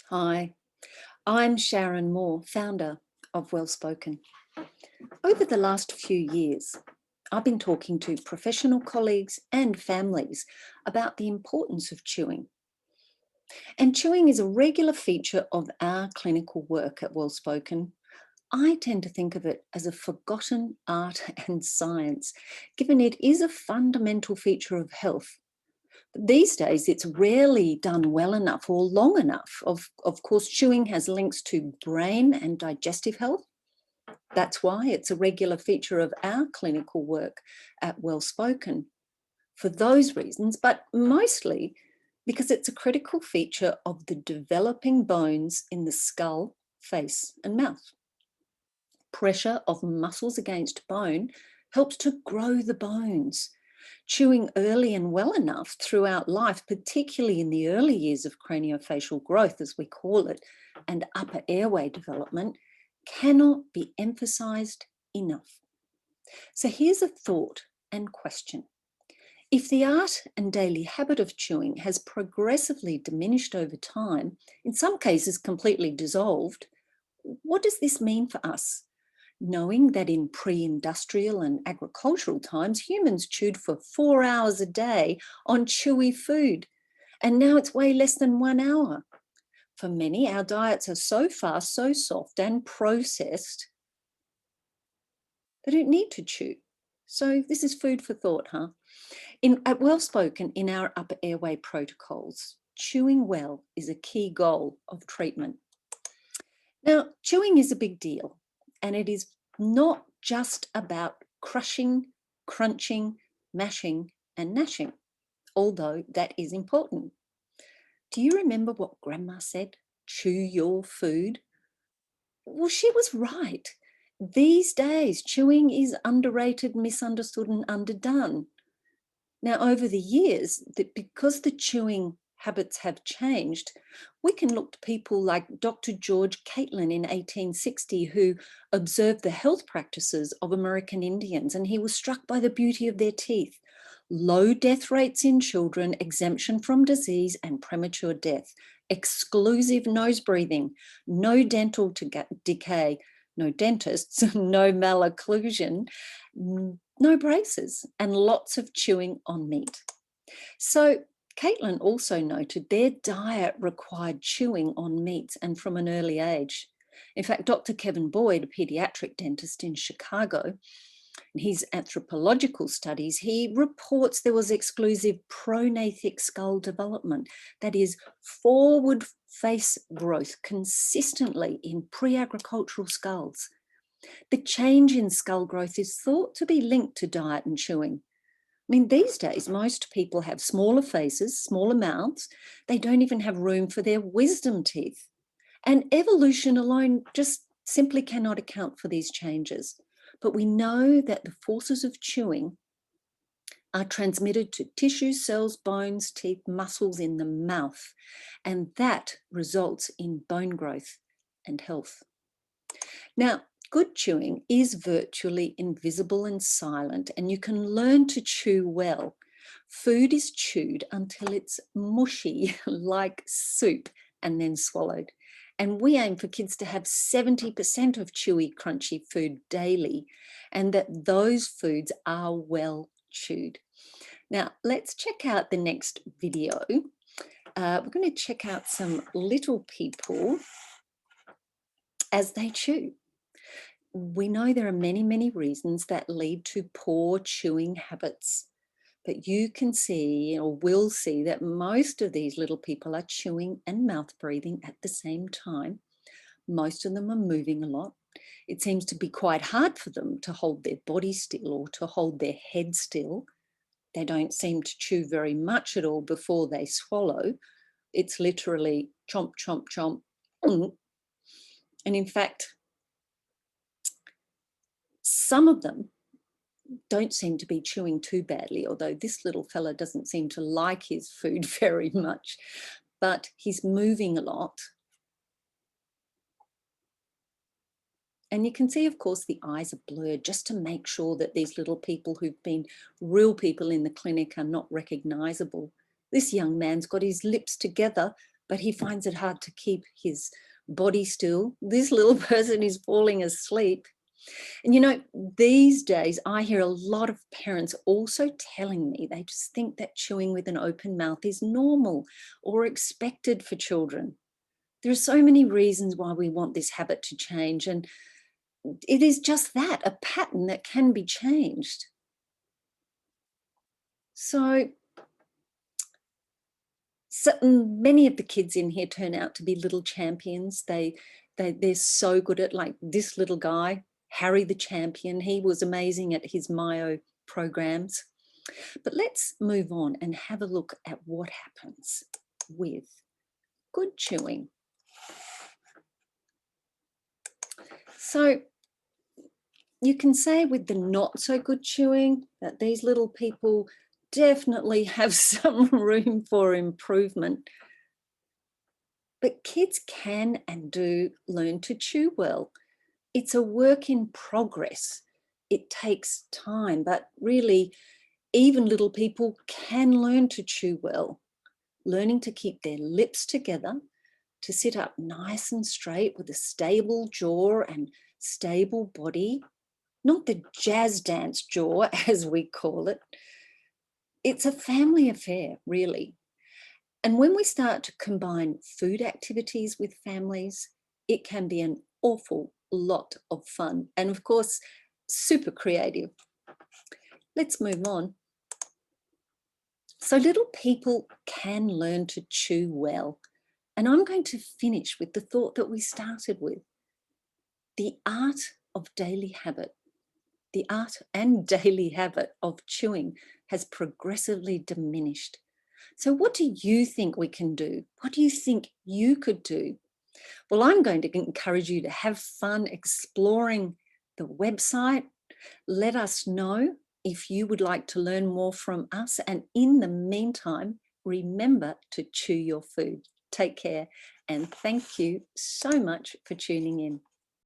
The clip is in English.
Hi, I'm Sharon Moore, founder of Wellspoken. Over the last few years, I've been talking to professional colleagues and families about the importance of chewing. And chewing is a regular feature of our clinical work at Wellspoken. I tend to think of it as a forgotten art and science, given it is a fundamental feature of health. These days, it's rarely done well enough or long enough. Of course, chewing has links to brain and digestive health. That's why it's a regular feature of our clinical work at Wellspoken. For those reasons, but mostly because it's a critical feature of the developing bones in the skull, face, and mouth. Pressure of muscles against bone helps to grow the bones. Chewing early and well enough throughout life, particularly in the early years of craniofacial growth, as we call it, and upper airway development, cannot be emphasized enough. So here's a thought and question. If the art and daily habit of chewing has progressively diminished over time, in some cases completely dissolved, what does this mean for us? Knowing that in pre-industrial and agricultural times, humans chewed for 4 hours a day on chewy food, and now it's way less than 1 hour. For many, our diets are so fast, so soft and processed, they don't need to chew. So this is food for thought, huh? At Wellspoken, in our upper airway protocols, chewing well is a key goal of treatment. Now, chewing is a big deal, and it is not just about crushing, crunching, mashing, and gnashing, although that is important. Do you remember what Grandma said? Chew your food. Well, she was right. These days, chewing is underrated, misunderstood, and underdone. Now, over the years, because the chewing habits have changed, we can look to people like Dr. George Catlin in 1860, who observed the health practices of American Indians, and he was struck by the beauty of their teeth. Low death rates in children, exemption from disease and premature death, exclusive nose breathing, no dental decay, no dentists, no malocclusion, no braces, and lots of chewing on meat. So Caitlin also noted their diet required chewing on meats and from an early age. In fact, Dr. Kevin Boyd, a pediatric dentist in Chicago, in his anthropological studies, he reports there was exclusive prognathic skull development, that is, forward face growth consistently in pre-agricultural skulls. The change in skull growth is thought to be linked to diet and chewing. I mean, these days, most people have smaller faces, smaller mouths. They don't even have room for their wisdom teeth. And evolution alone just simply cannot account for these changes. But we know that the forces of chewing are transmitted to tissues, cells, bones, teeth, muscles in the mouth. And that results in bone growth and health. Now, good chewing is virtually invisible and silent, and you can learn to chew well. Food is chewed until it's mushy, like soup, and then swallowed. And we aim for kids to have 70% of chewy, crunchy food daily, and that those foods are well chewed. Now, let's check out the next video. We're going to check out some little people as they chew. We know there are many, many reasons that lead to poor chewing habits, but you can see or will see that most of these little people are chewing and mouth breathing at the same time. Most of them are moving a lot. It seems to be quite hard for them to hold their body still or to hold their head still. They don't seem to chew very much at all before they swallow. It's literally chomp, chomp, chomp. And in fact, some of them don't seem to be chewing too badly, although this little fella doesn't seem to like his food very much, but he's moving a lot. And you can see, of course, the eyes are blurred just to make sure that these little people who've been real people in the clinic are not recognizable. This young man's got his lips together, but he finds it hard to keep his body still. This little person is falling asleep. And you know, these days I hear a lot of parents also telling me they just think that chewing with an open mouth is normal or expected for children. There are so many reasons why we want this habit to change, and it is just that, a pattern that can be changed. So many of the kids in here turn out to be little champions. They're so good at, like this little guy, Harry the champion. He was amazing at his Myo programs. But let's move on and have a look at what happens with good chewing. So you can say with the not so good chewing that these little people definitely have some room for improvement. But kids can and do learn to chew well. It's a work in progress. It takes time, but really, even little people can learn to chew well, learning to keep their lips together, to sit up nice and straight with a stable jaw and stable body, not the jazz dance jaw, as we call it. It's a family affair, really. And when we start to combine food activities with families, it can be an awful lot of fun. And of course, super creative. Let's move on. So little people can learn to chew well. And I'm going to finish with the thought that we started with. The art of daily habit, the art and daily habit of chewing has progressively diminished. So what do you think we can do? What do you think you could do? Well, I'm going to encourage you to have fun exploring the website. Let us know if you would like to learn more from us. And in the meantime, remember to chew your food. Take care. And thank you so much for tuning in.